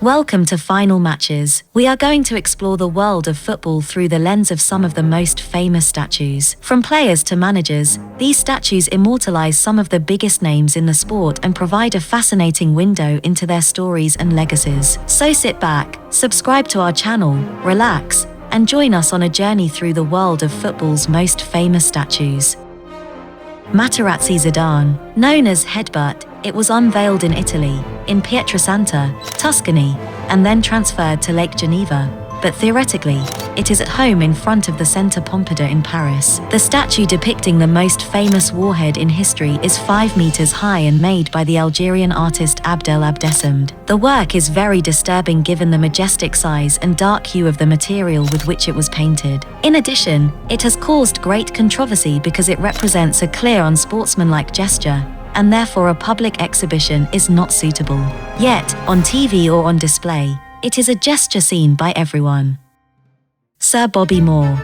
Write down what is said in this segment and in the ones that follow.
Welcome to Final Matches. We are going to explore the world of football through the lens of some of the most famous statues. From players to managers, these statues immortalize some of the biggest names in the sport and provide a fascinating window into their stories and legacies. So sit back, subscribe to our channel, relax, and join us on a journey through the world of football's most famous statues. Materazzi-Zidane, known as Headbutt, it was unveiled in Italy, in Pietrasanta, Tuscany, and then transferred to Lake Geneva, but theoretically, it is at home in front of the Centre Pompidou in Paris. The statue depicting the most famous warhead in history is 5 meters high and made by the Algerian artist Abdel Abdessamd. The work is very disturbing given the majestic size and dark hue of the material with which it was painted. In addition, it has caused great controversy because it represents a clear unsportsmanlike gesture, and therefore a public exhibition is not suitable. Yet, on TV or on display, it is a gesture seen by everyone. Sir Bobby Moore.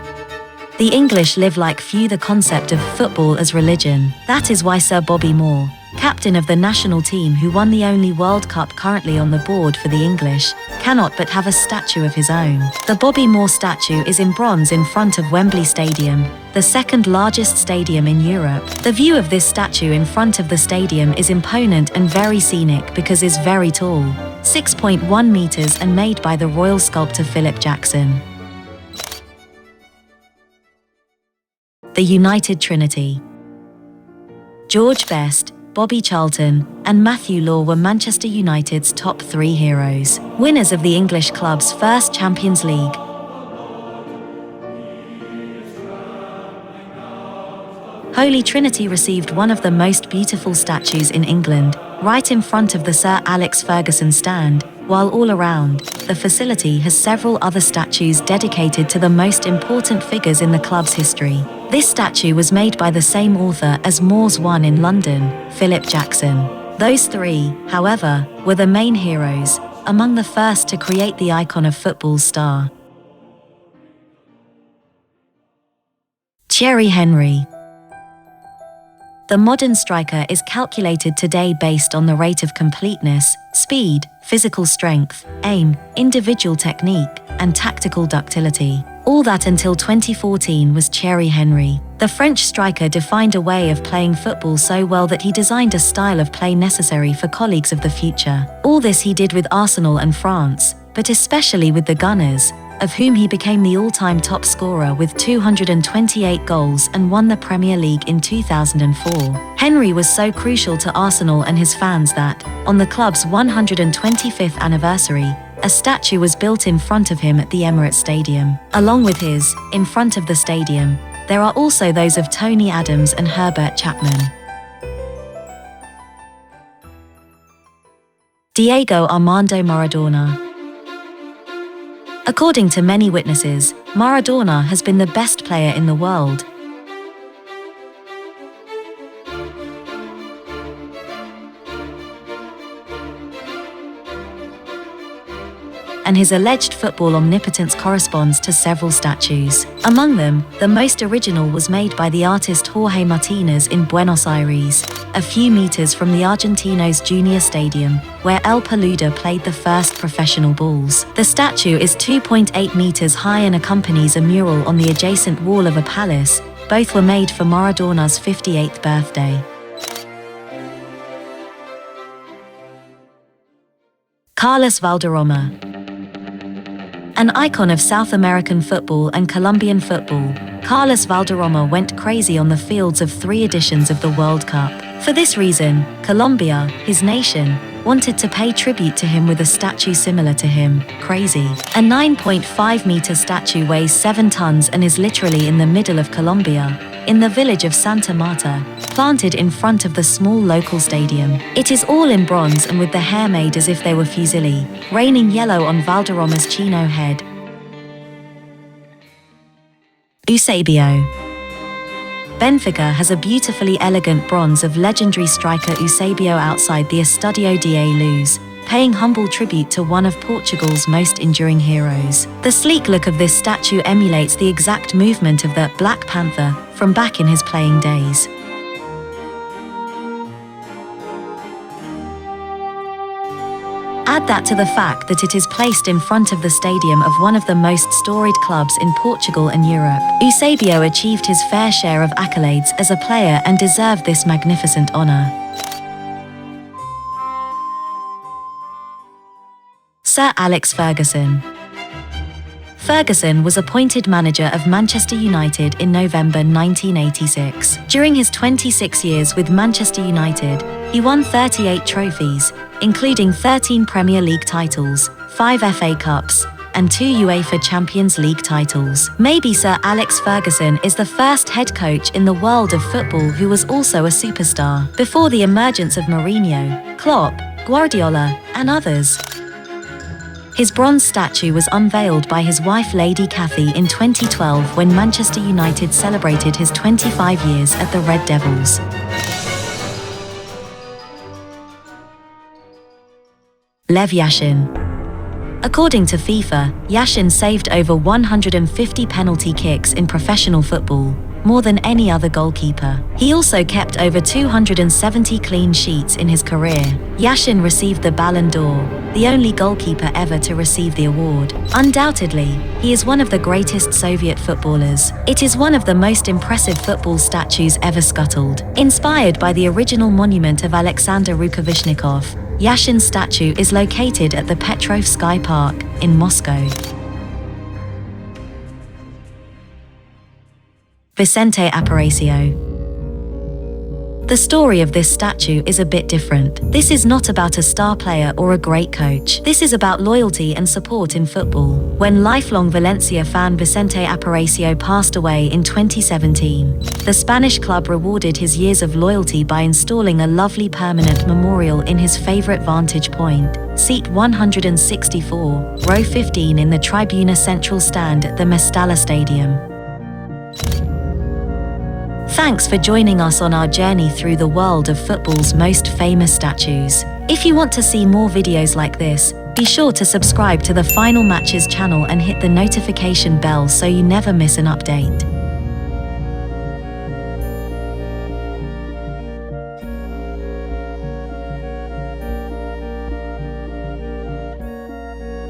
The English live like few the concept of football as religion. That is why Sir Bobby Moore, captain of the national team who won the only World Cup currently on the board for the English, cannot but have a statue of his own. The Bobby Moore statue is in bronze in front of Wembley Stadium, the second largest stadium in Europe. The view of this statue in front of the stadium is imponent and very scenic because it is very tall, 6.1 meters, and made by the royal sculptor Philip Jackson. The United Trinity. George Best, Bobby Charlton, and Matthew Law were Manchester United's top 3 heroes, winners of the English club's first Champions League. Holy Trinity received one of the most beautiful statues in England, right in front of the Sir Alex Ferguson stand, while all around, the facility has several other statues dedicated to the most important figures in the club's history. This statue was made by the same author as Moore's one in London, Philip Jackson. Those 3, however, were the main heroes, among the first to create the icon of football's star. Thierry Henry. The modern striker is calculated today based on the rate of completeness, speed, physical strength, aim, individual technique, and tactical ductility. All that until 2014 was Thierry Henry. The French striker defined a way of playing football so well that he designed a style of play necessary for colleagues of the future. All this he did with Arsenal and France, but especially with the Gunners, of whom he became the all-time top scorer with 228 goals and won the Premier League in 2004. Henry was so crucial to Arsenal and his fans that, on the club's 125th anniversary, a statue was built in front of him at the Emirates Stadium. Along with his, in front of the stadium, there are also those of Tony Adams and Herbert Chapman. Diego Armando Maradona. According to many witnesses, Maradona has been the best player in the world. And his alleged football omnipotence corresponds to several statues. Among them, the most original was made by the artist Jorge Martinez in Buenos Aires, a few meters from the Argentinos Junior Stadium, where El Paluda played the first professional balls. The statue is 2.8 meters high and accompanies a mural on the adjacent wall of a palace. Both were made for Maradona's 58th birthday. Carlos Valderrama. An icon of South American football and Colombian football, Carlos Valderrama went crazy on the fields of 3 editions of the World Cup. For this reason, Colombia, his nation, wanted to pay tribute to him with a statue similar to him, crazy. A 9.5-meter statue weighs 7 tons and is literally in the middle of Colombia, in the village of Santa Marta, planted in front of the small local stadium. It is all in bronze and with the hair made as if they were fusilli, raining yellow on Valderrama's chino head. Eusebio. Benfica has a beautifully elegant bronze of legendary striker Eusebio outside the Estádio da Luz, paying humble tribute to one of Portugal's most enduring heroes. The sleek look of this statue emulates the exact movement of the Black Panther from back in his playing days. Add that to the fact that it is placed in front of the stadium of one of the most storied clubs in Portugal and Europe. Eusebio achieved his fair share of accolades as a player and deserved this magnificent honor. Sir Alex Ferguson. Ferguson was appointed manager of Manchester United in November 1986. During his 26 years with Manchester United, he won 38 trophies, including 13 Premier League titles, 5 FA Cups, and 2 UEFA Champions League titles. Maybe Sir Alex Ferguson is the first head coach in the world of football who was also a superstar, before the emergence of Mourinho, Klopp, Guardiola, and others. His bronze statue was unveiled by his wife Lady Cathy in 2012 when Manchester United celebrated his 25 years at the Red Devils. Lev Yashin. According to FIFA, Yashin saved over 150 penalty kicks in professional football, more than any other goalkeeper. He also kept over 270 clean sheets in his career. Yashin received the Ballon d'Or, the only goalkeeper ever to receive the award. Undoubtedly, he is one of the greatest Soviet footballers. It is one of the most impressive football statues ever scuttled. Inspired by the original monument of Alexander Rukavishnikov, Yashin's statue is located at the Petrov Sky Park in Moscow. Vicente Aparacio. The story of this statue is a bit different. This is not about a star player or a great coach. This is about loyalty and support in football. When lifelong Valencia fan Vicente Aparacio passed away in 2017, the Spanish club rewarded his years of loyalty by installing a lovely permanent memorial in his favorite vantage point, seat 164, row 15 in the Tribuna Central stand at the Mestalla Stadium. Thanks for joining us on our journey through the world of football's most famous statues. If you want to see more videos like this, be sure to subscribe to the Final Matches channel and hit the notification bell so you never miss an update.